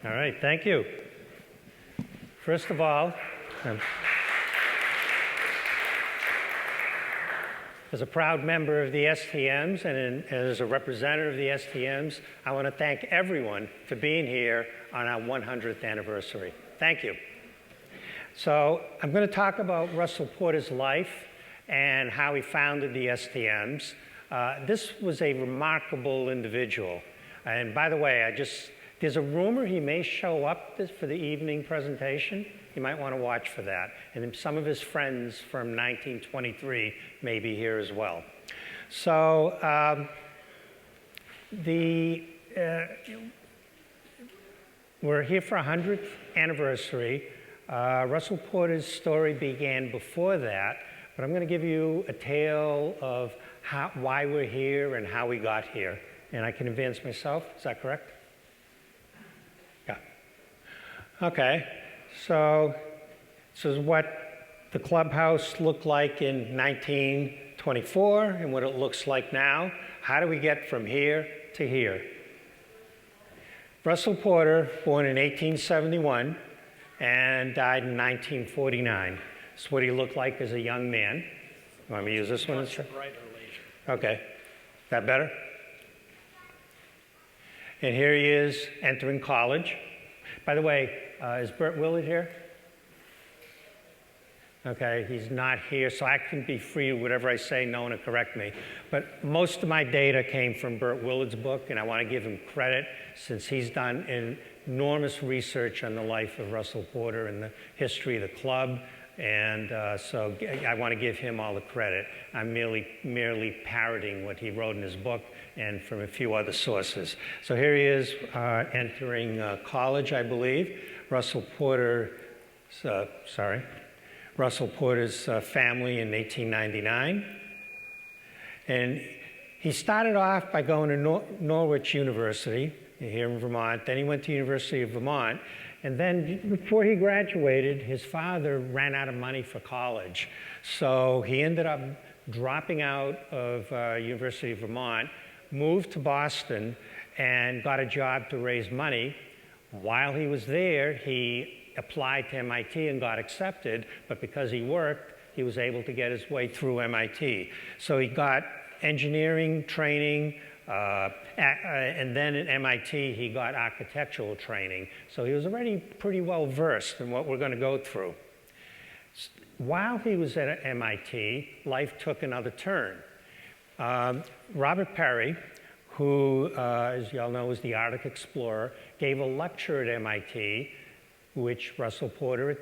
All right, thank you. First of all, as a proud member of the STMs and as a representative of the STMs, I want to thank everyone for being here on our 100th anniversary. Thank you. So I'm going to talk about Russell Porter's life and how he founded the STMs. This was a remarkable individual. And by the way, there's a rumor he may show up for the evening presentation. You might want to watch for that. And some of his friends from 1923 may be here as well. So we're here for 100th anniversary. Russell Porter's story began before that, but I'm going to give you a tale of why we're here and how we got here. And I can advance myself. Is that correct? Yeah. Okay. So this is what the clubhouse looked like in 1924 and what it looks like now. How do we get from here to here? Russell Porter, born in 1871 and died in 1949. This is what he looked like as a young man. You want me to use this one instead? Okay. Is that better? And here he is entering college. By the way, is Bert Willard here? Okay, he's not here, so I can be free, whatever I say, no one will correct me. But most of my data came from Bert Willard's book, and I want to give him credit since he's done enormous research on the life of Russell Porter and the history of the club. And so I want to give him all the credit. I'm merely parroting what he wrote in his book and from a few other sources. So here he is entering college, I believe. Russell Porter's family in 1899. And he started off by going to Norwich University here in Vermont. Then he went to University of Vermont. And then before he graduated, his father ran out of money for college. So he ended up dropping out of University of Vermont, moved to Boston, and got a job to raise money. While he was there, he applied to MIT and got accepted, but because he worked, he was able to get his way through MIT. So he got engineering training, and then at MIT, he got architectural training. So he was already pretty well versed in what we're going to go through. While he was at MIT, life took another turn. Robert Peary, who, as you all know, was the Arctic explorer, gave a lecture at MIT, which Russell Porter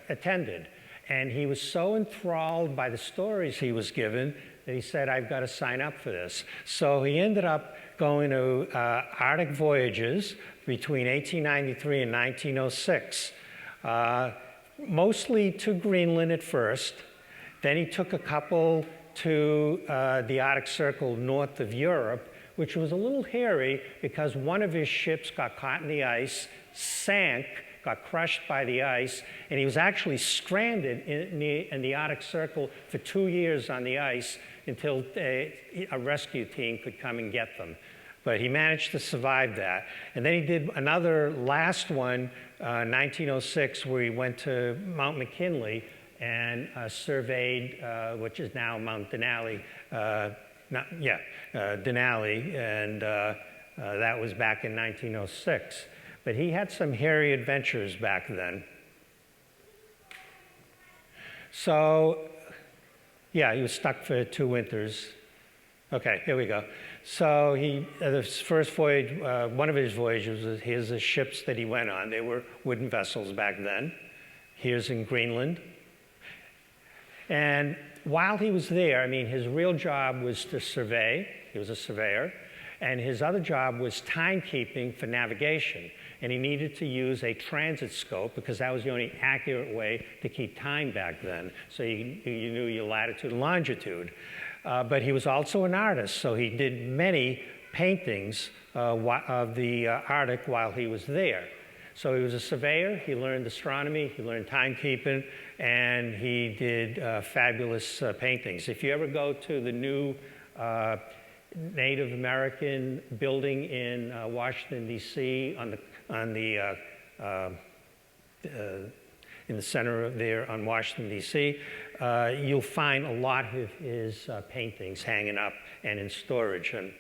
attended. And he was so enthralled by the stories he was given that he said, I've got to sign up for this. So he ended up going to Arctic voyages between 1893 and 1906, mostly to Greenland at first. Then he took a couple to the Arctic Circle north of Europe, which was a little hairy because one of his ships got caught in the ice, sank, got crushed by the ice, and he was actually stranded in the Arctic Circle for 2 years on the ice until a rescue team could come and get them. But he managed to survive that. And then he did another last one, 1906, where he went to Mount McKinley and surveyed, which is now Mount Denali, Denali, and that was back in 1906. But he had some hairy adventures back then. So, yeah, he was stuck for 2 winters. Okay, here we go. So the first voyage, one of his voyages was here's the ships that he went on. They were wooden vessels back then. Here's in Greenland. And while he was there, I mean, his real job was to survey. He was a surveyor. And his other job was timekeeping for navigation. And he needed to use a transit scope because that was the only accurate way to keep time back then. So you knew your latitude and longitude. But he was also an artist, so he did many paintings of the Arctic while he was there. So he was a surveyor, he learned astronomy, he learned timekeeping, and he did fabulous paintings. If you ever go to the new Native American building in Washington, D.C., on on the in the center of there on Washington, D.C., you'll find a lot of his paintings hanging up and in storage. And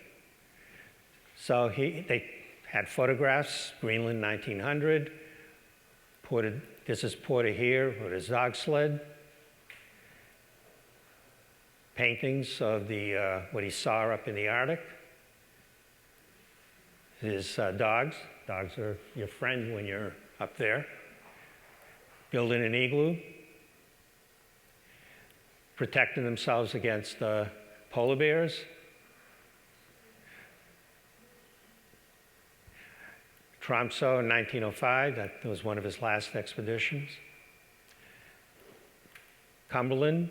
so they had photographs, Greenland 1900, this is Porter here with his dog sled, paintings of what he saw up in the Arctic, his dogs. Dogs are your friend when you're up there. Building an igloo, protecting themselves against polar bears. Tromsø in 1905, that was one of his last expeditions. Cumberland,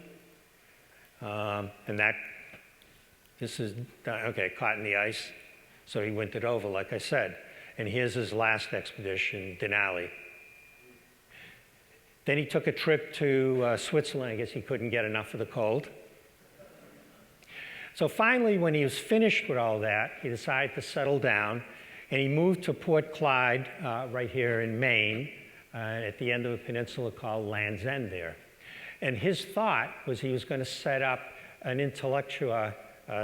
and this is, okay, caught in the ice, so he wintered over, like I said. And here's his last expedition, Denali. Then he took a trip to Switzerland. I guess he couldn't get enough of the cold. So finally, when he was finished with all that, he decided to settle down, and he moved to Port Clyde, right here in Maine, at the end of a peninsula called Land's End there. And his thought was he was going to set up an intellectua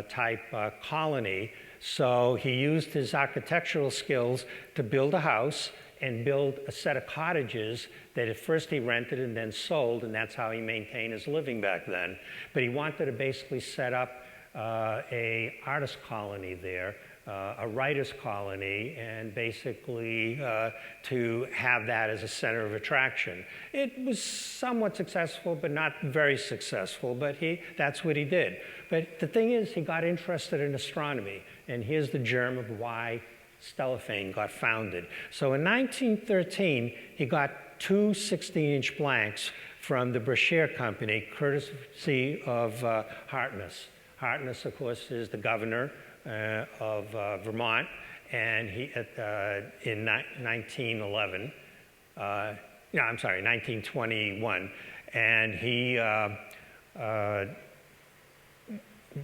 type colony. So he used his architectural skills to build a house and build a set of cottages that at first he rented and then sold, and that's how he maintained his living back then. But he wanted to basically set up a artist colony there, a writer's colony, and basically to have that as a center of attraction. It was somewhat successful, but not very successful, but that's what he did. But the thing is, he got interested in astronomy, and here's the germ of why Stellafane got founded. So in 1913, he got two 16-inch blanks from the Brashear Company, courtesy of Hartness. Hartness, of course, is the governor of Vermont, and he in 1911, no, I'm sorry, 1921, and he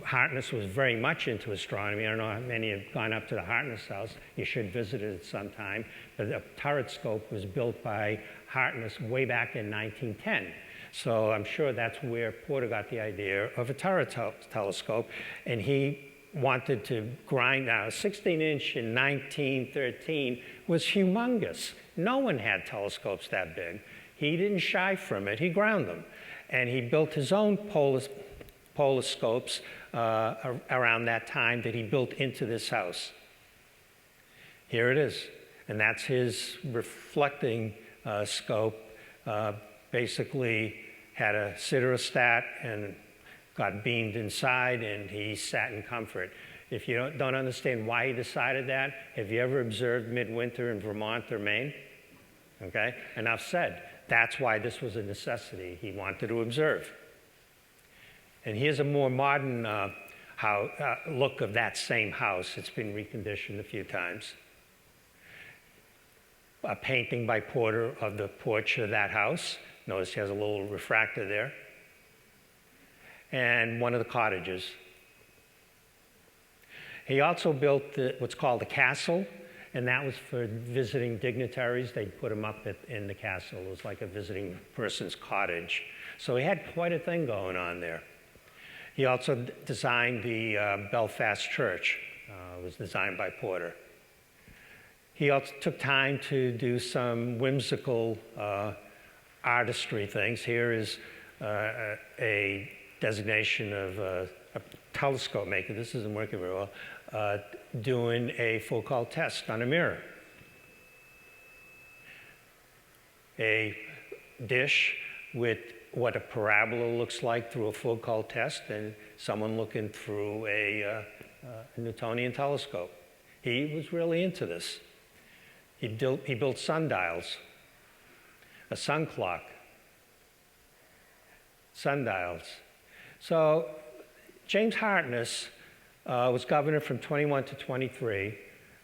Hartness was very much into astronomy. I don't know how many have gone up to the Hartness house. You should visit it at some time. But the turret scope was built by Hartness way back in 1910. So I'm sure that's where Porter got the idea of a turret telescope. And he wanted to grind out. A 16-inch in 1913 was humongous. No one had telescopes that big. He didn't shy from it. He ground them. And he built his own polar scopes around that time that he built into this house. Here it is. And that's his reflecting scope. Basically had a siderostat and got beamed inside, and he sat in comfort. If you don't understand why he decided that, have you ever observed midwinter in Vermont or Maine? Okay, enough said. That's why this was a necessity. He wanted to observe. And here's a more modern look of that same house. It's been reconditioned a few times. A painting by Porter of the porch of that house. Notice he has a little refractor there. And one of the cottages. He also built what's called the castle, and that was for visiting dignitaries. They'd put them up in the castle. It was like a visiting person's cottage. So he had quite a thing going on there. He also designed the Belfast Church. It was designed by Porter. He also took time to do some whimsical artistry things. Here is a designation of a telescope maker. This isn't working very well. Doing a Foucault test on a mirror. A dish with what a parabola looks like through a Foucault test, and someone looking through a Newtonian telescope. He was really into this. He built sundials, a sun clock, sundials. So James Hartness was governor from 21 to 23,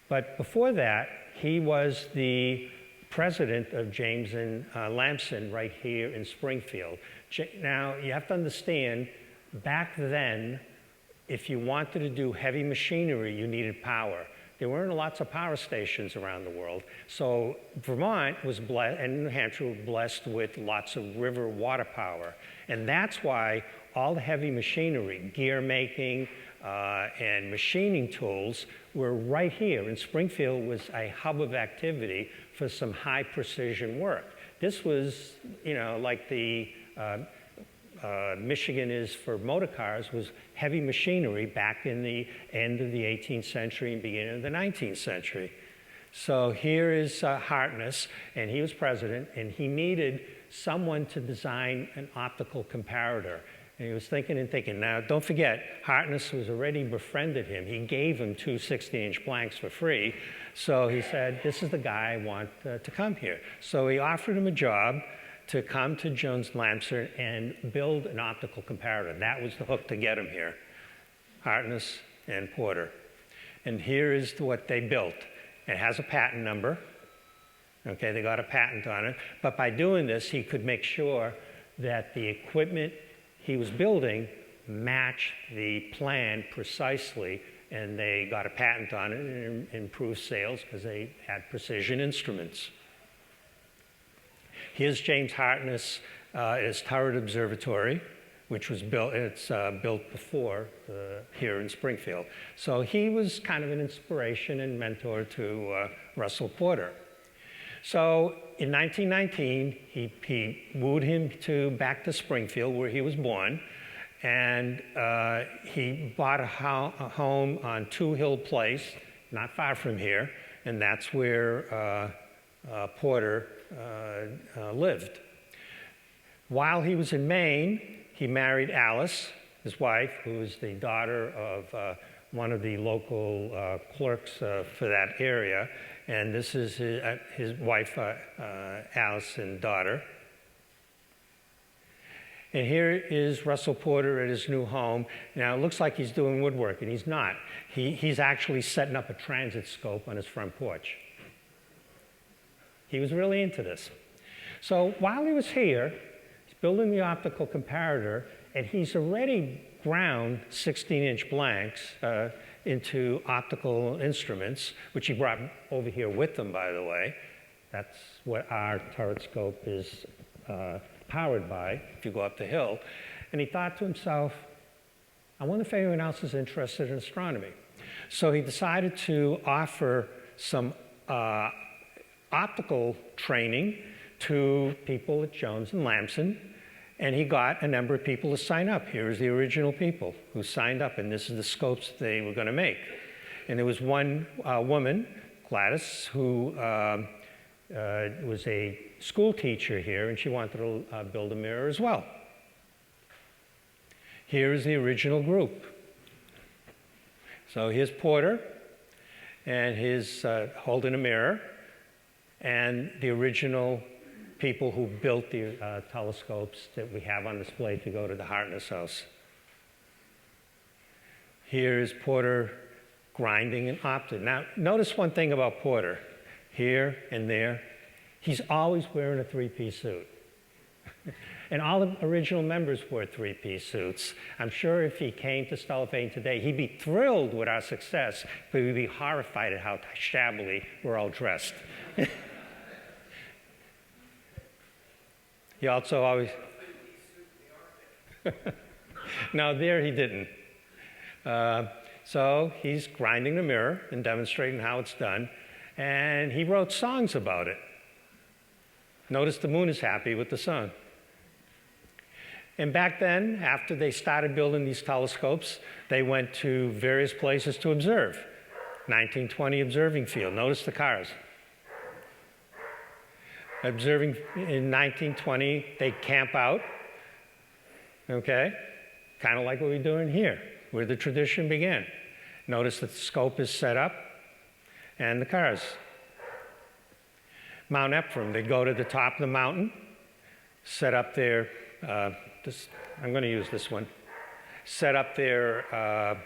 but before that, he was the president of James and Lamson right here in Springfield. Now, you have to understand, back then, if you wanted to do heavy machinery, you needed power. there weren't lots of power stations around the world. So Vermont was blessed, and New Hampshire were blessed with lots of river water power. And that's why all the heavy machinery, gear making, and machining tools were right here. And Springfield was a hub of activity for some high precision work. This was, you know, like the Michigan is for motor cars, was heavy machinery back in the end of the 18th century and beginning of the 19th century. So here is Hartness, and he was president, and he needed someone to design an optical comparator. And he was thinking and thinking. Now, don't forget, Hartness was already befriended him. He gave him two 60-inch blanks for free. So he said, this is the guy I want to come here. So he offered him a job to come to Jones Lamson and build an optical comparator. That was the hook to get him here, Hartness and Porter. And here is what they built. It has a patent number. Okay, they got a patent on it. But by doing this, he could make sure that the equipment he was building matched the plan precisely, and they got a patent on it and improved sales because they had precision instruments. Here's James Hartness at his turret observatory, which was built, it's built before here in Springfield. So he was kind of an inspiration and mentor to Russell Porter. So in 1919, he wooed him back to Springfield, where he was born, and he bought a home on Two Hill Place, not far from here, and that's where Porter lived. While he was in Maine, he married Alice, his wife, who was the daughter of one of the local clerks for that area. And this is his wife, Alice, and daughter. And here is Russell Porter at his new home. Now, it looks like he's doing woodwork, and he's not. He's actually setting up a transit scope on his front porch. He was really into this. So while he was here, he's building the optical comparator, and he's already ground 16-inch blanks into optical instruments, which he brought over here with him, by the way. That's what our turret scope is powered by, if you go up the hill. And he thought to himself, I wonder if anyone else is interested in astronomy. So he decided to offer some optical training to people at Jones and Lamson, and he got a number of people to sign up. Here's the original people who signed up, and this is the scopes they were going to make. And there was one woman, Gladys, who was a school teacher here, and she wanted to build a mirror as well. Here is the original group. So here's Porter, and his holding a mirror, and the original people who built the telescopes that we have on display to go to the Hartness house. Here's Porter grinding and opting. Now, notice one thing about Porter. Here and there, he's always wearing a three-piece suit. And all the original members wore three-piece suits. I'm sure if he came to Stellafane today, he'd be thrilled with our success, but he'd be horrified at how shabbily we're all dressed. He also always... No, there he didn't. So he's grinding the mirror and demonstrating how it's done, and he wrote songs about it. Notice the moon is happy with the sun. And back then, after they started building these telescopes, they went to various places to observe. 1920 observing field. Notice the cars. Observing in 1920, they camp out, okay? Kind of like what we're doing here, where the tradition began. Notice that the scope is set up, and the cars. Mount Ephraim, they go to the top of the mountain, set up their, I'm going to use this one, set up their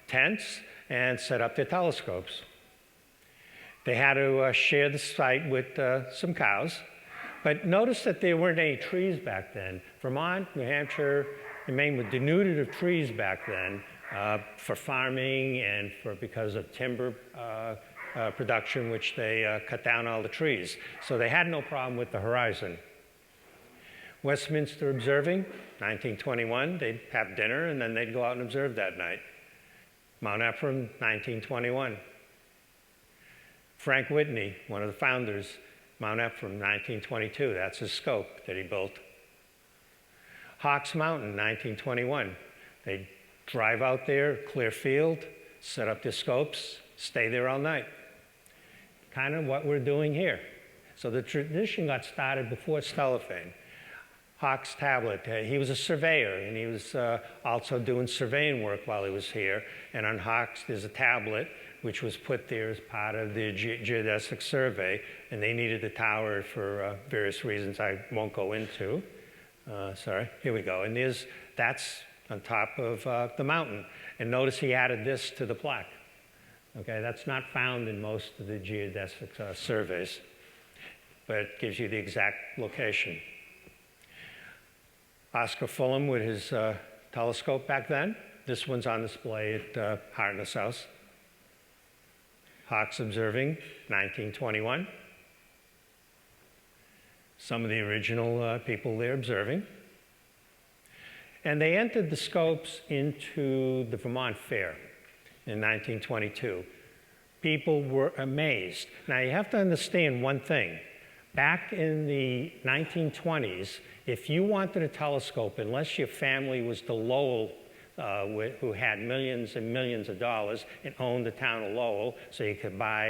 tents, and set up their telescopes. They had to share the site with some cows. But notice that there weren't any trees back then. Vermont, New Hampshire, and Maine were denuded of trees back then for farming and because of timber production, which they cut down all the trees. So they had no problem with the horizon. Westminster observing, 1921, they'd have dinner and then they'd go out and observe that night. Mount Ephraim, 1921. Frank Whitney, one of the founders, Mount Ephraim, 1922. That's his scope that he built. Hawks Mountain, 1921. They'd drive out there, clear field, set up their scopes, stay there all night. Kind of what we're doing here. So the tradition got started before Stellafane. Hawks Tablet, he was a surveyor, and he was also doing surveying work while he was here. And on Hawks, there's a tablet which was put there as part of the geodesic survey, and they needed the tower for various reasons I won't go into. Sorry, here we go. And that's on top of the mountain. And notice he added this to the plaque. Okay, that's not found in most of the geodesic surveys, but it gives you the exact location. Oscar Fulham with his telescope back then. This one's on display at Hartness House. Hawks observing, 1921. Some of the original people there observing. And they entered the scopes into the Vermont Fair in 1922. People were amazed. Now you have to understand one thing. Back in the 1920s, if you wanted a telescope, unless your family was the Lowell, who had millions and millions of dollars and owned the town of Lowell, so you could buy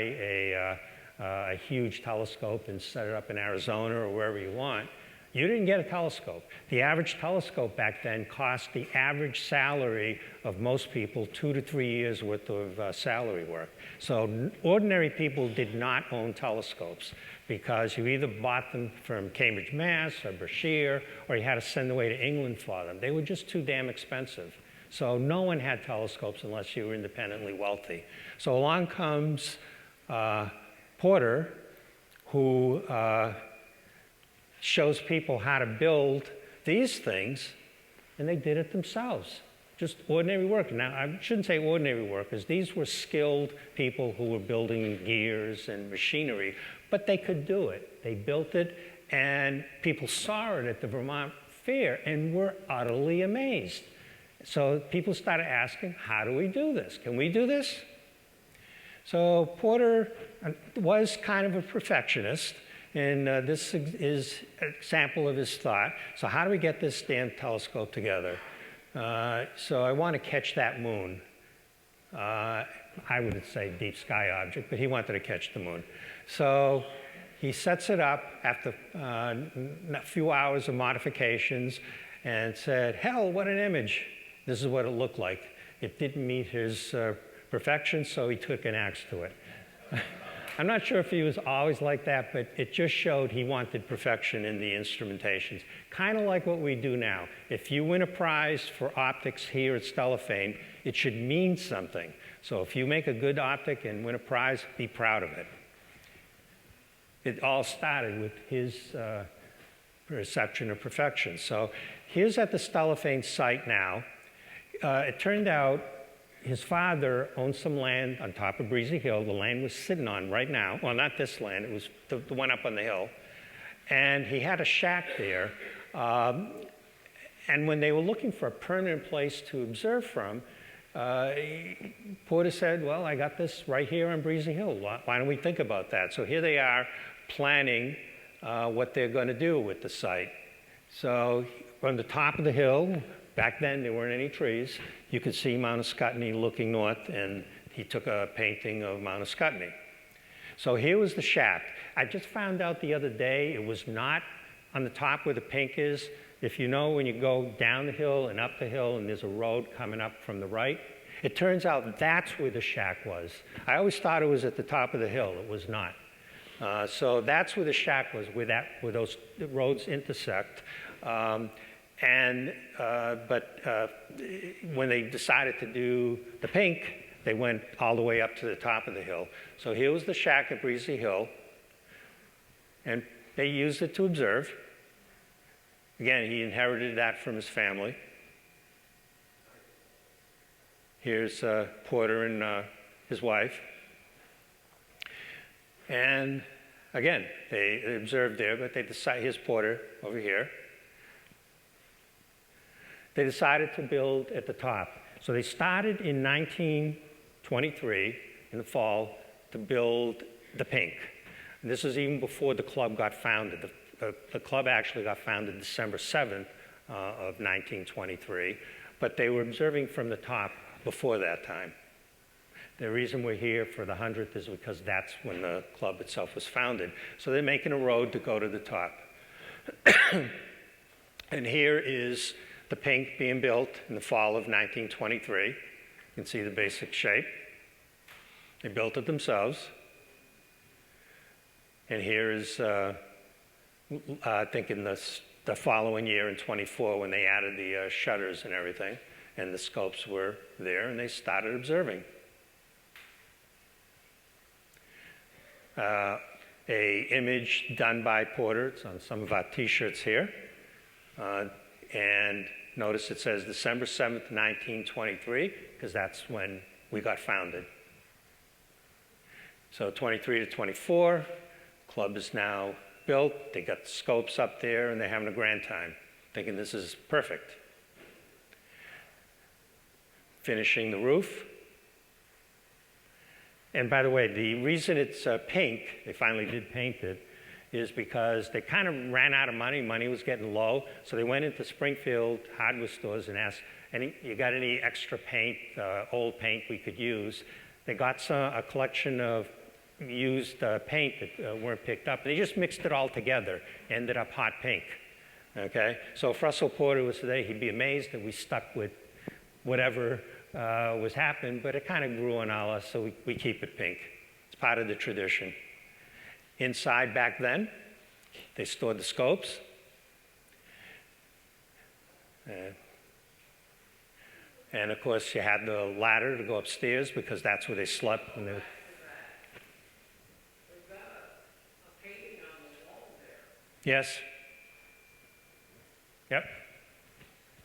a huge telescope and set it up in Arizona or wherever you want, you didn't get a telescope. The average telescope back then cost the average salary of most people 2 to 3 years worth of salary work. So ordinary people did not own telescopes because you either bought them from Cambridge, Mass, or Berkshire, or you had to send away to England for them. They were just too damn expensive. So no one had telescopes unless you were independently wealthy. So along comes Porter, who shows people how to build these things, and they did it themselves. Just ordinary work. Now, I shouldn't say ordinary workers. These were skilled people who were building gears and machinery, but they could do it. They built it, and people saw it at the Vermont Fair and were utterly amazed. So people started asking, how do we do this? Can we do this? So Porter was kind of a perfectionist, and this is an example of his thought. So how do we get this damn telescope together? So I want to catch that moon. I would say deep sky object, but he wanted to catch the moon. So he sets it up after a few hours of modifications and said, hell, what an image. This is what it looked like. It didn't meet his perfection, so he took an axe to it. I'm not sure if he was always like that, but it just showed he wanted perfection in the instrumentations. Kind of like what we do now. If you win a prize for optics here at Stellafane, it should mean something. So if you make a good optic and win a prize, be proud of it. It all started with his perception of perfection. So here's at the Stellafane site now. It turned out his father owned some land on top of Breezy Hill. The land was sitting on right now. Well, not this land. It was the one up on the hill. And he had a shack there. And when they were looking for a permanent place to observe from, Porter said, well, I got this right here on Breezy Hill. Why don't we think about that? So here they are planning what they're going to do with the site. So from the top of the hill, back then there weren't any trees, you could see Mount Scottney looking north, and he took a painting of Mount Scottney. So here was the shack. I just found out the other day it was not on the top where the pink is. If you know, when you go down the hill and up the hill and there's a road coming up from the right, it turns out that's where the shack was. I always thought it was at the top of the hill. It was not. So that's where the shack was, where those roads intersect. But when they decided to do the pink, they went all the way up to the top of the hill. So here was the shack at Breezy Hill, and they used it to observe. Again, he inherited that from his family. Here's Porter and his wife. And again, they observed there, but they decided, here's Porter over here. They decided to build at the top. So they started in 1923, in the fall, to build the Pink. And this is even before the club got founded. The club actually got founded December 7th of 1923, but they were observing from the top before that time. The reason we're here for the 100th is because that's when the club itself was founded. So they're making a road to go to the top. And here is the Pink being built in the fall of 1923. You can see the basic shape. They built it themselves. And here is, I think in the following year in 24 when they added the shutters and everything, and the scopes were there, and they started observing. A image done by Porter. It's on some of our t-shirts here. And notice it says December 7th, 1923, because that's when we got founded. So 23 to 24, club is now built. They got the scopes up there, and they're having a grand time, thinking this is perfect. Finishing the roof. And by the way, the reason it's pink, they finally did paint it, is because they kind of ran out of money. Money was getting low. So they went into Springfield hardware stores and asked, you got any extra paint, old paint we could use? They got a collection of used paint that weren't picked up. And they just mixed it all together, ended up hot pink. Okay? So if Russell Porter was today, he'd be amazed that we stuck with whatever was happening, but it kind of grew on us, so we keep it pink. It's part of the tradition. Inside back then, they stored the scopes. And of course, you had the ladder to go upstairs because that's where they slept when they were. Was that a painting on the wall there? Yes. Yep.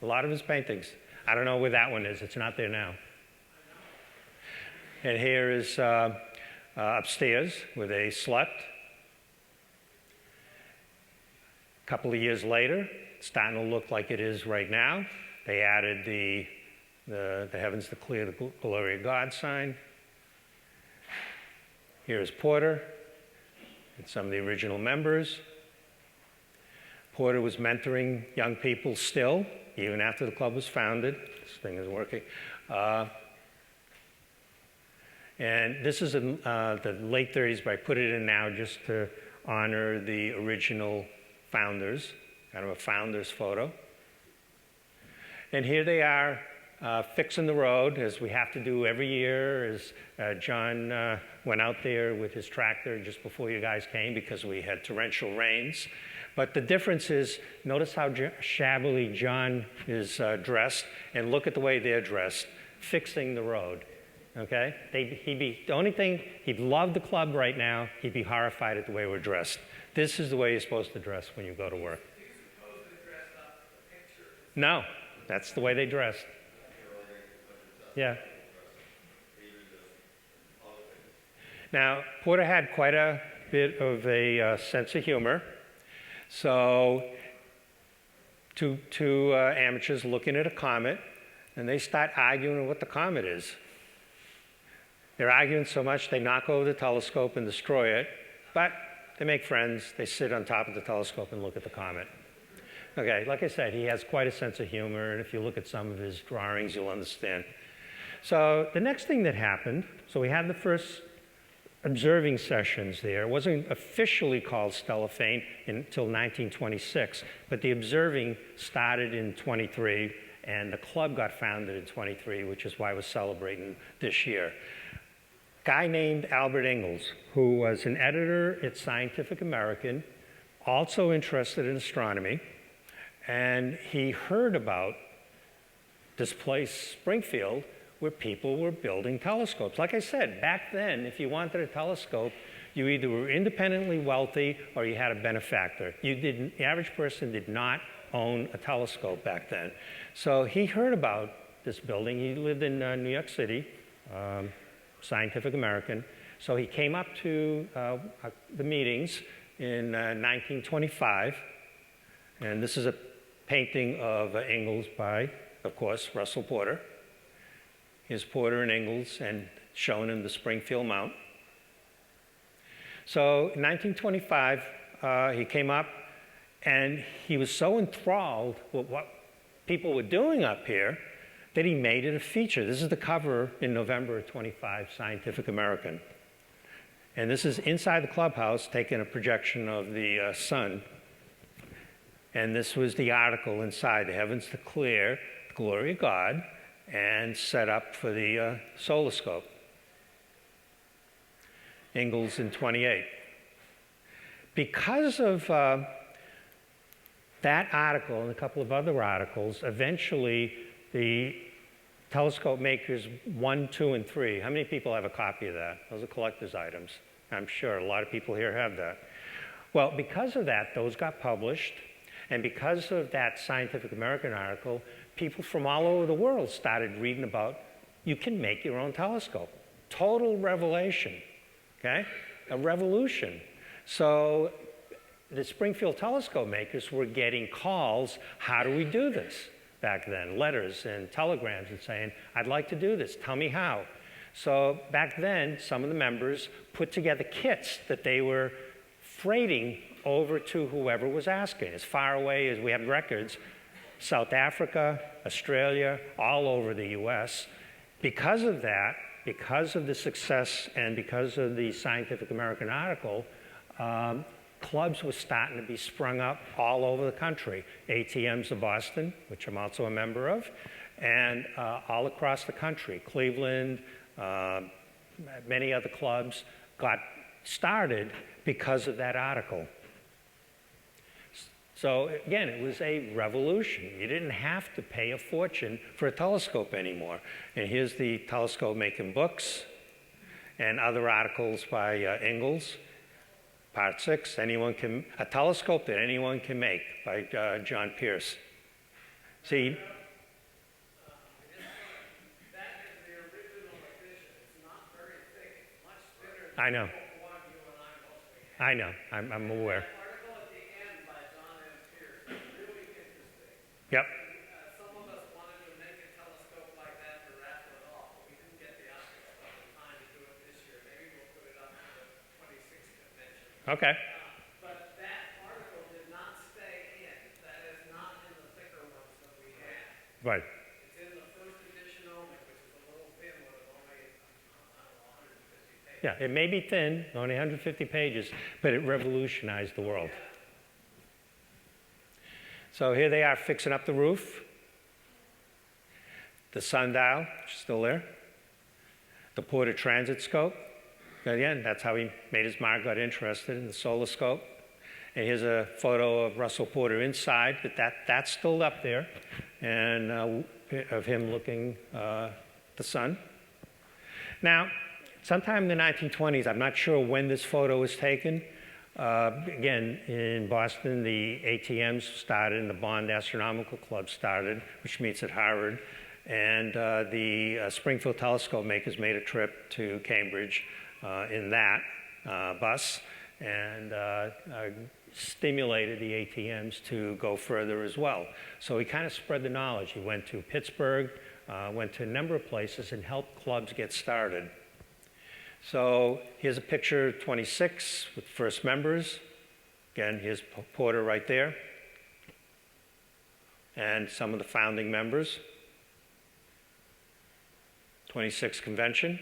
A lot of his paintings. I don't know where that one is. It's not there now. And here is upstairs where they slept. A couple of years later, it's starting to look like it is right now. They added the heavens to clear the glory of God sign. Here's Porter and some of the original members. Porter was mentoring young people still, even after the club was founded. This thing is working. And this is the late 30s, but I put it in now just to honor the original founders, kind of a founder's photo. And here they are fixing the road, as we have to do every year, as John went out there with his tractor just before you guys came because we had torrential rains. But the difference is, notice how shabbily John is dressed, and look at the way they're dressed, fixing the road, okay? The only thing, he'd love the club right now, he'd be horrified at the way we're dressed. This is the way you're supposed to dress when you go to work. Do you suppose they dressed up the picture? No, that's the way they dressed. Yeah. Now, Porter had quite a bit of a sense of humor. So two amateurs looking at a comet, and they start arguing what the comet is. They're arguing so much they knock over the telescope and destroy it, but they make friends. They sit on top of the telescope and look at the comet. Okay, like I said, he has quite a sense of humor, and if you look at some of his drawings, you'll understand. So the next thing that happened, so we had the first observing sessions there. It wasn't officially called Stellafane until 1926, but the observing started in 23, and the club got founded in 23, which is why we're celebrating this year. A guy named Albert Ingalls, who was an editor at Scientific American, also interested in astronomy, and he heard about this place, Springfield, where people were building telescopes. Like I said, back then, if you wanted a telescope, you either were independently wealthy or you had a benefactor. The average person did not own a telescope back then. So he heard about this building. He lived in New York City, Scientific American. So he came up to the meetings in 1925, and this is a painting of Ingalls by, of course, Russell Porter. Here's Porter and Ingalls, and shown in the Springfield Mount. So in 1925, he came up, and he was so enthralled with what people were doing up here that he made it a feature. This is the cover in November of 25, Scientific American. And this is inside the clubhouse, taking a projection of the sun. And this was the article inside, "The heavens declare the glory of God," and set up for the solar scope. Ingalls in 28. Because of that article and a couple of other articles, eventually the telescope makers 1, 2, and 3, how many people have a copy of that? Those are collector's items. I'm sure a lot of people here have that. Well, because of that, those got published, and because of that Scientific American article, people from all over the world started reading about, you can make your own telescope. Total revelation, okay? A revolution. So the Springfield telescope makers were getting calls, how do we do this? Back then, letters and telegrams and saying, I'd like to do this, tell me how. So back then, some of the members put together kits that they were freighting over to whoever was asking. As far away as we have records, South Africa, Australia, all over the US. Because of that, because of the success and because of the Scientific American article, clubs were starting to be sprung up all over the country. ATMs of Boston, which I'm also a member of, and all across the country. Cleveland, many other clubs got started because of that article. So again, it was a revolution. You didn't have to pay a fortune for a telescope anymore. And here's the telescope making books and other articles by Ingalls. Part 6, a telescope that anyone can make, by John Pierce. See? That is the original edition. It's not very thick. It's much thinner than I know. the one you and I mostly have. I know. I'm aware. That article at the end by John M. Pierce is really interesting. Yep. Some of us wanted to make a telescope like that to raffle it off, but we didn't get the optics stuff in time to do it this year. Maybe we'll put it up for the 26th convention. Okay. But that article did not stay in. That is not in the thicker ones that we have. Right. It's in the first edition only, which is a little thin one of only, I don't know, 150 pages. Yeah, it may be thin, only 150 pages, but it revolutionized the world. So here they are fixing up the roof. The sundial, which is still there. The Porter transit scope. Again, that's how he made his mark, got interested in the solar scope. And here's a photo of Russell Porter inside, but that's still up there, and of him looking the sun. Now, sometime in the 1920s, I'm not sure when this photo was taken. Again, in Boston, the ATMs started and the Bond Astronomical Club started, which meets at Harvard. And the Springfield telescope makers made a trip to Cambridge in that bus and stimulated the ATMs to go further as well. So he kind of spread the knowledge. He went to Pittsburgh, went to a number of places and helped clubs get started. So here's a picture 26 with first members. Again, here's Porter right there. And some of the founding members. 26 convention,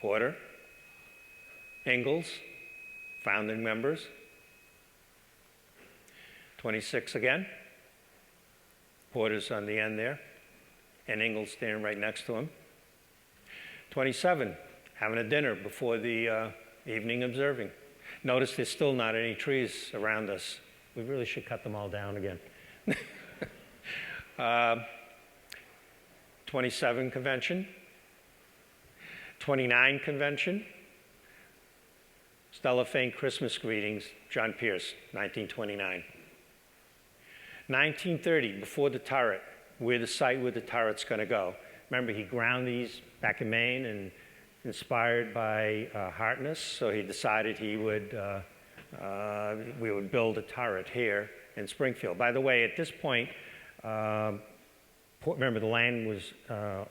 Porter. Ingalls, founding members. 26 again. Porter's on the end there. And Ingalls standing right next to him. 27, having a dinner before the evening observing. Notice there's still not any trees around us. We really should cut them all down again. 27 convention. 29 convention. Stellafane Christmas greetings, John Pierce, 1929. 1930, before the turret, the site where the turret's going to go. Remember, he ground these back in Maine and inspired by Harkness, so he decided we would build a turret here in Springfield. By the way, at this point, remember the land was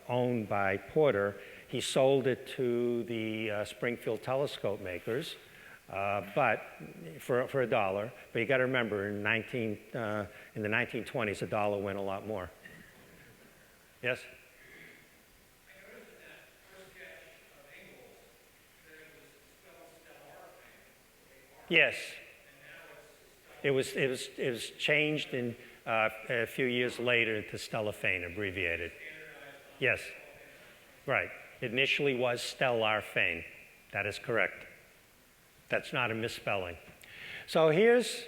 owned by Porter. He sold it to the Springfield telescope makers, but for $1. But you got to remember, in the 1920s, $1 went a lot more. Yes? I noticed in that first sketch of Ingalls that it was spelled Stellafane. Yes. And now it's It was changed in a few years later to Stellafane, abbreviated. Yes, right. It initially was Stellarfane. That is correct. That's not a misspelling. So here's,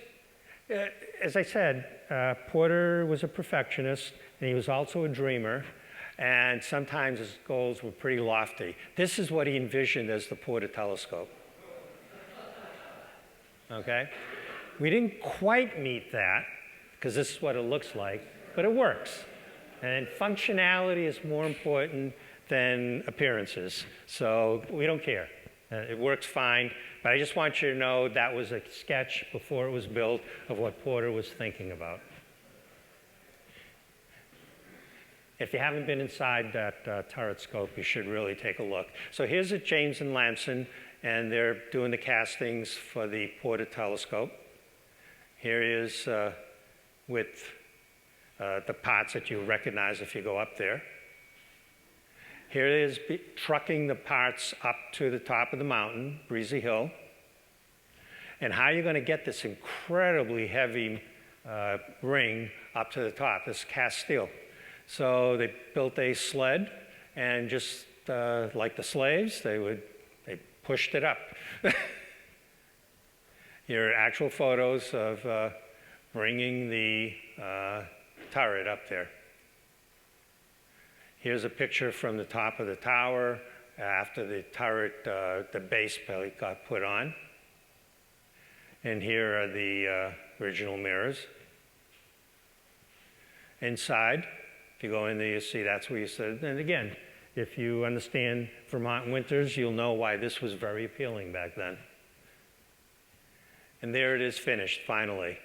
as I said, Porter was a perfectionist, and he was also a dreamer, and sometimes his goals were pretty lofty. This is what he envisioned as the Porter telescope. Okay? We didn't quite meet that, because this is what it looks like, but it works. And functionality is more important than appearances, so we don't care. It works fine, but I just want you to know that was a sketch before it was built of what Porter was thinking about. If you haven't been inside that turret scope, you should really take a look. So here's at James and Lamson, and they're doing the castings for the Porter telescope. Here is with the parts that you recognize if you go up there. Here it is trucking the parts up to the top of the mountain, Breezy Hill. And how you're going to get this incredibly heavy ring up to the top, this cast steel. So they built a sled, and just like the slaves, they pushed it up. Here are actual photos of bringing the turret up there. Here's a picture from the top of the tower after the turret, the base plate got put on. And here are the original mirrors. Inside, if you go in there, you see that's where you sit. And again, if you understand Vermont winters, you'll know why this was very appealing back then. And there it is finished, finally,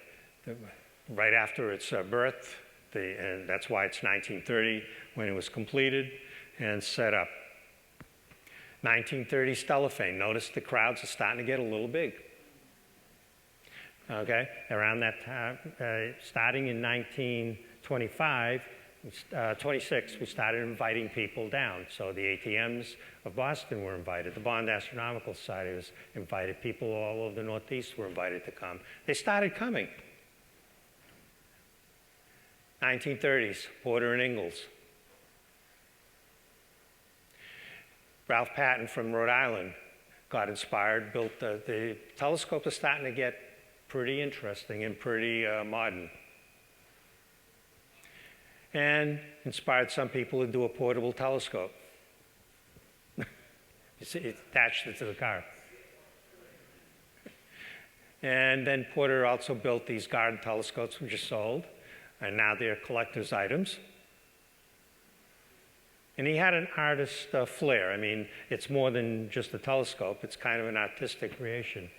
right after its birth. And that's why it's 1930 when it was completed and set up. 1930 Stellafane. Notice the crowds are starting to get a little big. Okay, around that time, starting in 1925, 26, we started inviting people down. So the ATMs of Boston were invited. The Bond Astronomical Society was invited. People all over the Northeast were invited to come. They started coming. 1930s, Porter and Ingalls. Ralph Patton from Rhode Island got inspired, built the telescopes are starting to get pretty interesting and pretty modern. And inspired some people to do a portable telescope. You see, it attached it to the car. And then Porter also built these garden telescopes, which are sold. And now they're collector's items. And he had an artist flair. I mean, it's more than just a telescope. It's kind of an artistic creation.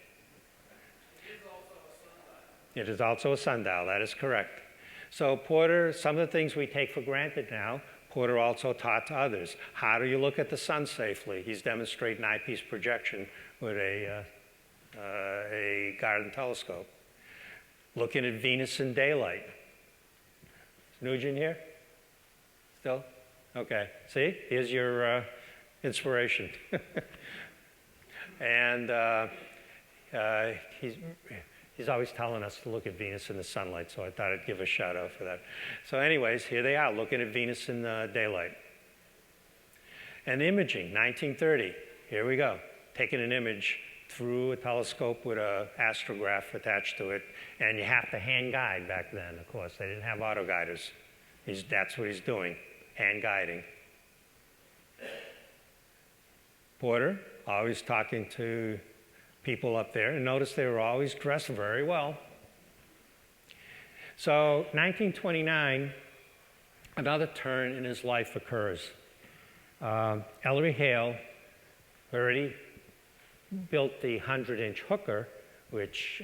It is also a sundial, that is correct. So Porter, some of the things we take for granted now, Porter also taught to others. How do you look at the sun safely? He's demonstrating eyepiece projection with a garden telescope. Looking at Venus in daylight. Nugent here? Still? Okay. See? Here's your inspiration. And he's always telling us to look at Venus in the sunlight, so I thought I'd give a shout out for that. So anyways, here they are, looking at Venus in the daylight. And imaging, 1930. Here we go. Taking an image through a telescope with an astrograph attached to it, and you have to hand guide back then, of course. They didn't have auto guiders. That's what he's doing, hand guiding. Porter, always talking to people up there, and notice they were always dressed very well. So 1929, another turn in his life occurs. Ellery Hale already built the 100-inch hooker, which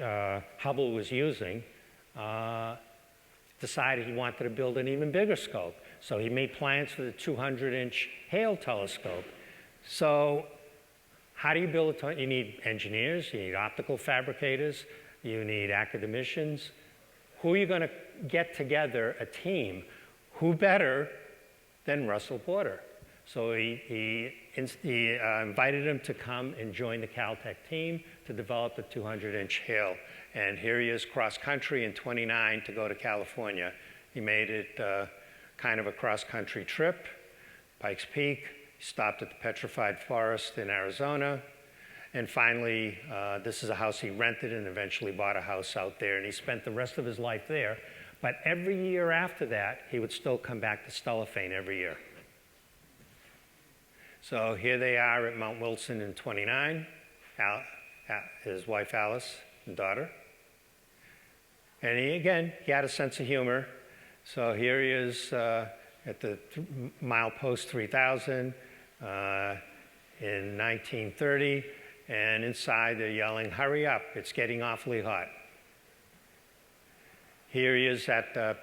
Hubble was using, decided he wanted to build an even bigger scope. So he made plans for the 200-inch Hale telescope. So how do you build a you need engineers, you need optical fabricators, you need academicians. Who are you going to get together a team? Who better than Russell Porter? So he invited him to come and join the Caltech team to develop the 200-inch Hale. And here he is cross-country in '29 to go to California. He made it kind of a cross-country trip, Pikes Peak, stopped at the Petrified Forest in Arizona, and finally, this is a house he rented and eventually bought a house out there, and he spent the rest of his life there. But every year after that, he would still come back to Stellafane every year. So here they are at Mount Wilson in '29, his wife Alice and daughter. And he had a sense of humor. So here he is at the milepost 3000 in 1930, and inside they're yelling, "Hurry up, it's getting awfully hot." Here he is at the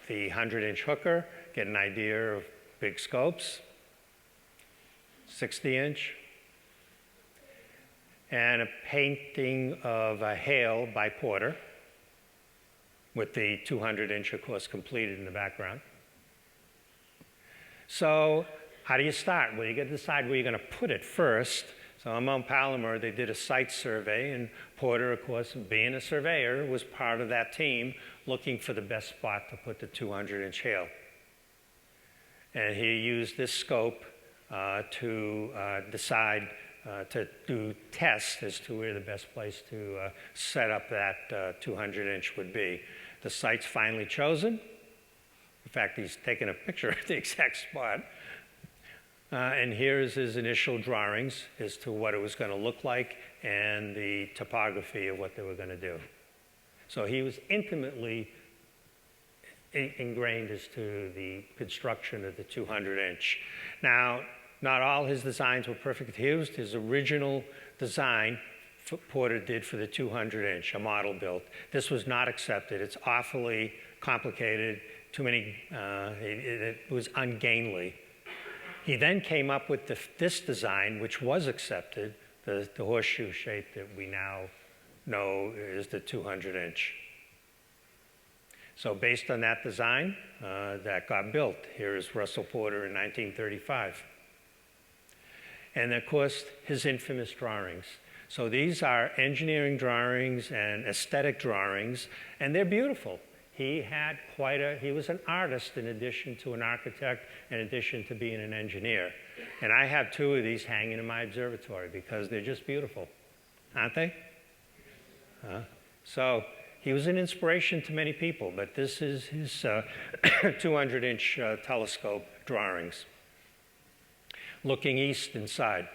100-inch hooker, get an idea of big scopes, 60-inch, and a painting of a Hale by Porter, with the 200-inch, of course, completed in the background. So how do you start? Well, you got to decide where you're going to put it first. So on Mount Palomar, they did a site survey, and Porter, of course, being a surveyor, was part of that team looking for the best spot to put the 200-inch Hale. And he used this scope to decide to do tests as to where the best place to set up that 200-inch would be. The site's finally chosen. In fact, he's taken a picture of the exact spot. And here's his initial drawings as to what it was going to look like and the topography of what they were going to do. So he was intimately ingrained as to the construction of the 200-inch. Now, not all his designs were perfect. Here's his original design Porter did for the 200-inch, a model built. This was not accepted. It's awfully complicated, too many, it was ungainly. He then came up with this design, which was accepted, the horseshoe shape that we now know is the 200-inch. So based on that design, that got built. Here is Russell Porter in 1935. And of course, his infamous drawings. So these are engineering drawings and aesthetic drawings, and they're beautiful. He was an artist in addition to an architect, in addition to being an engineer. And I have two of these hanging in my observatory because they're just beautiful, aren't they? So he was an inspiration to many people, but this is his 200-inch telescope drawings. Looking east inside.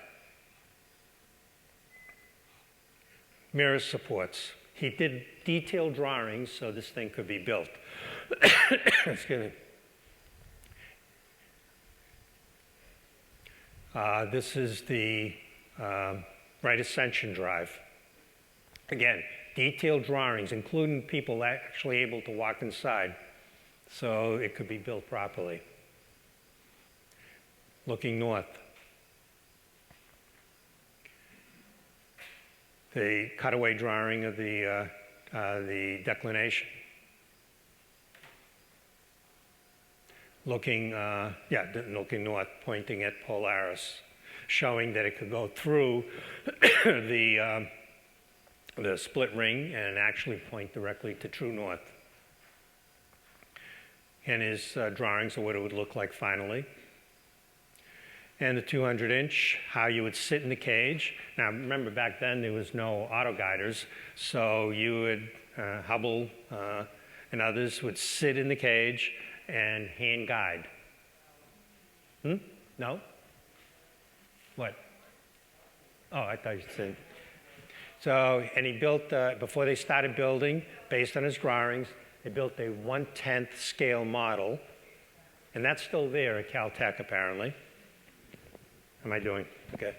Mirror supports. He did detailed drawings so this thing could be built. Excuse me. This is the right ascension drive. Again, detailed drawings, including people actually able to walk inside, so it could be built properly. Looking north. The cutaway drawing of the declination. Looking north, pointing at Polaris, showing that it could go through the split ring and actually point directly to true north. And his drawings of what it would look like finally. And the 200-inch, how you would sit in the cage. Now, remember, back then there was no autoguiders, so you would, Hubble and others would sit in the cage and hand guide. No? What? Oh, I thought you said. So, and he built, before they started building, based on his drawings, they built a 1/10 scale model, and that's still there at Caltech, apparently. How am I doing? Okay.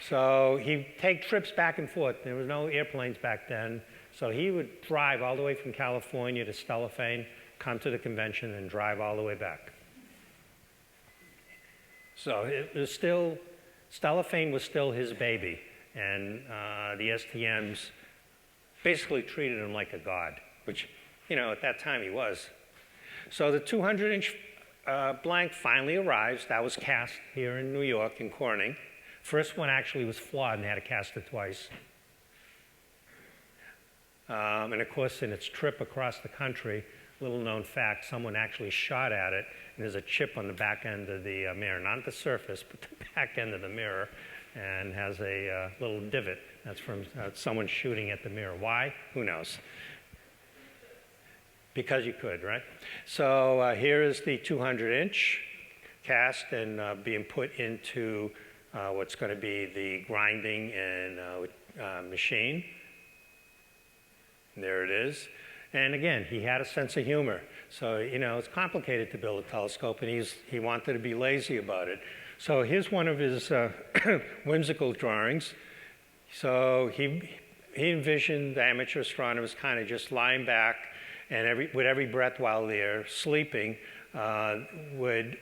So he'd take trips back and forth. There was no airplanes back then. So he would drive all the way from California to Stellafane, come to the convention, and drive all the way back. So it was still, Stellafane was still his baby. And the STMs basically treated him like a god, which, you know, at that time he was. So the 200-inch blank finally arrives. That was cast here in New York, in Corning. First one actually was flawed and had to cast it twice. And of course, in its trip across the country, little known fact, someone actually shot at it, and there's a chip on the back end of the mirror, not the surface, but the back end of the mirror, and has a little divot. That's from someone shooting at the mirror. Why? Who knows? Because you could, right? So here is the 200-inch cast and being put into what's going to be the grinding and machine. And there it is. And again, he had a sense of humor. So, you know, it's complicated to build a telescope, and he wanted to be lazy about it. So here's one of his whimsical drawings. So he envisioned the amateur astronomers kind of just lying back, and with every breath while they're sleeping, would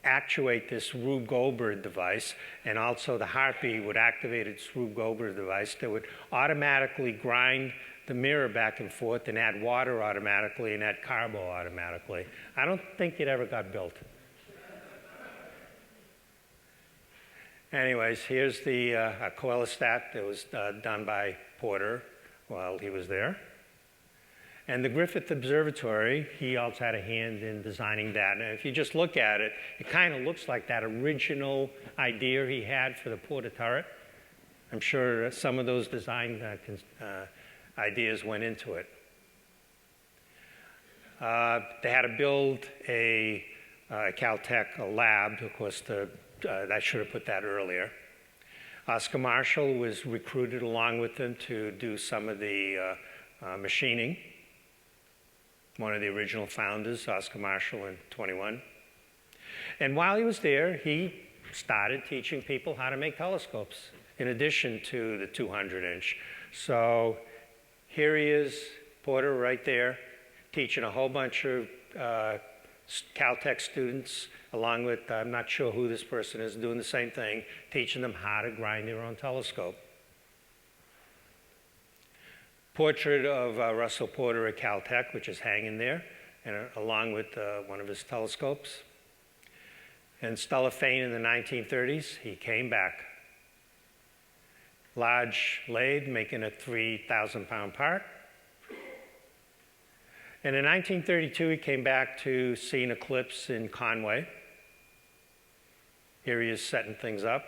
actuate this Rube Goldberg device, and also the heartbeat would activate its Rube Goldberg device that would automatically grind the mirror back and forth and add water automatically and add carbo automatically. I don't think it ever got built. Anyways, here's the coelostat that was done by Porter while he was there. And the Griffith Observatory, he also had a hand in designing that. And if you just look at it, it kind of looks like that original idea he had for the Porter turret. I'm sure some of those design ideas went into it. They had to build a Caltech lab. Of course, I should have put that earlier. Oscar Marshall was recruited along with them to do some of the machining. One of the original founders, Oscar Marshall, in 21. And while he was there, he started teaching people how to make telescopes, in addition to the 200-inch. So here he is, Porter, right there, teaching a whole bunch of Caltech students, along with, I'm not sure who this person is, doing the same thing, teaching them how to grind their own telescope. Portrait of Russell Porter at Caltech, which is hanging there, and along with one of his telescopes. And Stellafane in the 1930s, he came back. Large lathe, making a 3,000-pound part. And in 1932, he came back to see an eclipse in Conway. Here he is setting things up.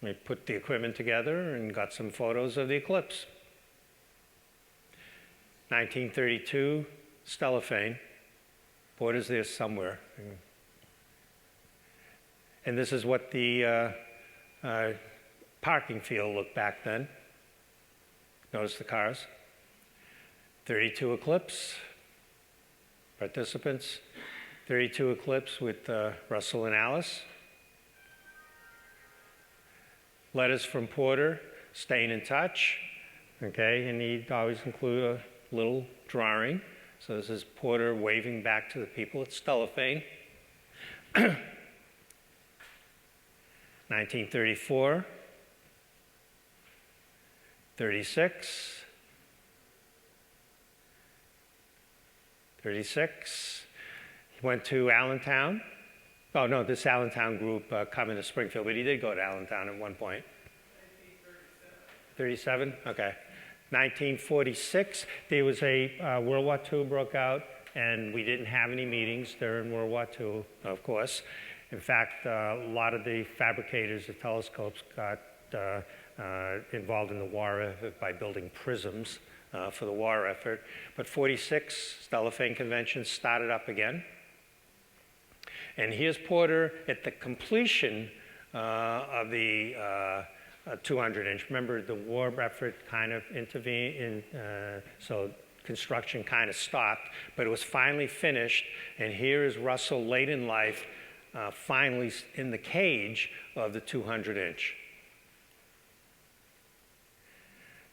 We put the equipment together and got some photos of the eclipse. 1932, Stellafane. Porter's there somewhere. And this is what the parking field looked back then. Notice the cars. 32 eclipse, participants. 32 eclipse with Russell and Alice. Letters from Porter, staying in touch, okay, and he'd always include a little drawing. So this is Porter waving back to the people at Stellafane. 1934, 36, 36. He went to Allentown. Oh, no, this Allentown group coming to Springfield, but he did go to Allentown at one point. 1937? Okay. 1946, there was a World War II broke out, and we didn't have any meetings during World War II, of course. In fact, a lot of the fabricators of telescopes got involved in the war effort by building prisms for the war effort. But 46, Stellafane Convention started up again. And here's Porter at the completion of the 200-inch. Remember, the war effort kind of intervened, so construction kind of stopped, but it was finally finished. And here is Russell late in life finally in the cage of the 200-inch.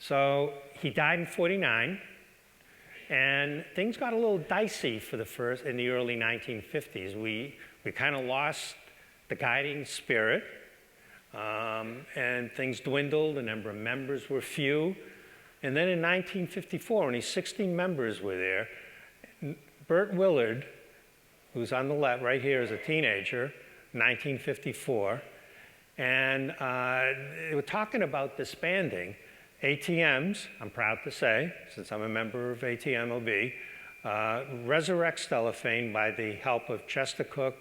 So he died in 49, and things got a little dicey for in the early 1950s. We kind of lost the guiding spirit, and things dwindled. The number of members were few. And then in 1954, only 16 members were there. Burt Willard, who's on the left right here as a teenager, 1954, and they were talking about disbanding. ATMs, I'm proud to say, since I'm a member of ATMOB, resurrect Stellafane by the help of Chester Cook,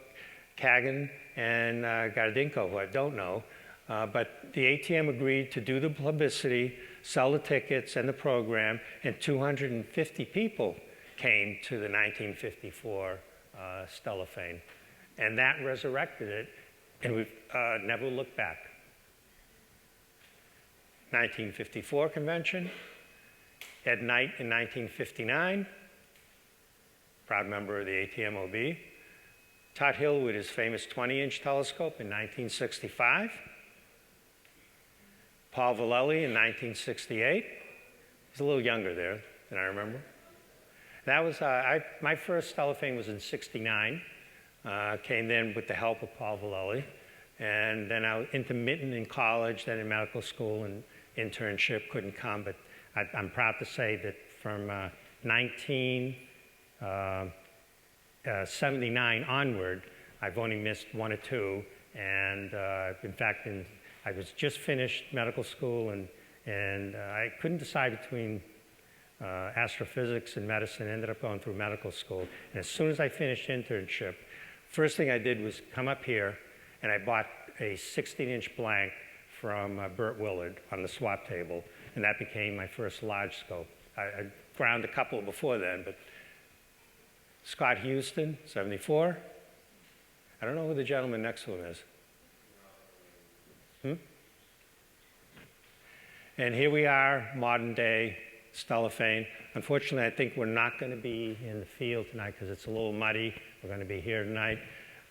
Kagan, and Gardinko, who I don't know. But the ATM agreed to do the publicity, sell the tickets and the program, and 250 people came to the 1954 Stellafane. And that resurrected it, and we've never looked back. 1954 convention, Ed Knight in 1959, proud member of the ATMOB. Todd Hill with his famous 20-inch telescope in 1965. Paul Vallely in 1968. He's a little younger there than I remember. That was, my first Stellafane was in 69. Came in with the help of Paul Vallely. And then I was intermittent in college, then in medical school and internship, couldn't come. But I'm proud to say that from 1979 onward, I've only missed one or two. And in fact, I was just finished medical school, and I couldn't decide between astrophysics and medicine. Ended up going through medical school. And as soon as I finished internship, first thing I did was come up here, and I bought a 16-inch blank from Burt Willard on the swap table, and that became my first large scope. I ground a couple before then, but Scott Houston, 74. I don't know who the gentleman next to him is. And here we are, modern day Stellafane. Unfortunately, I think we're not going to be in the field tonight because it's a little muddy. We're going to be here tonight.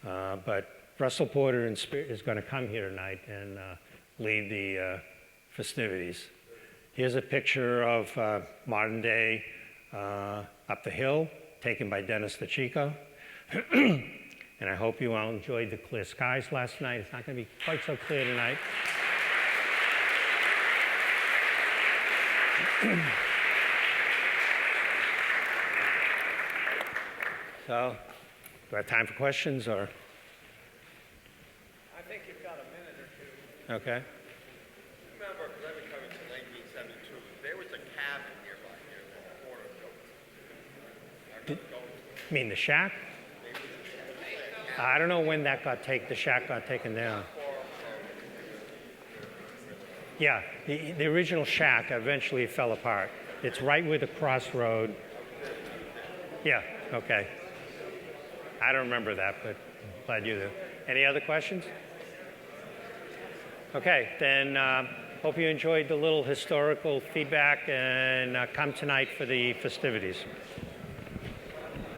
But Russell Porter is going to come here tonight and lead the festivities. Here's a picture of modern day up the hill, taken by Dennis DeChico. And I hope you all enjoyed the clear skies last night. It's not going to be quite so clear tonight. So, do I have time for questions, or? I think you've got a minute or two. Okay. Remember, because I've been coming since 1972, there was a cabin nearby here that the corner built. You mean the shack? I don't know when that got taken, the shack got taken down. Yeah, the original shack eventually fell apart. It's right where the crossroad. Yeah, okay. I don't remember that, but I'm glad you do. Any other questions? Okay, then hope you enjoyed the little historical feedback, and come tonight for the festivities.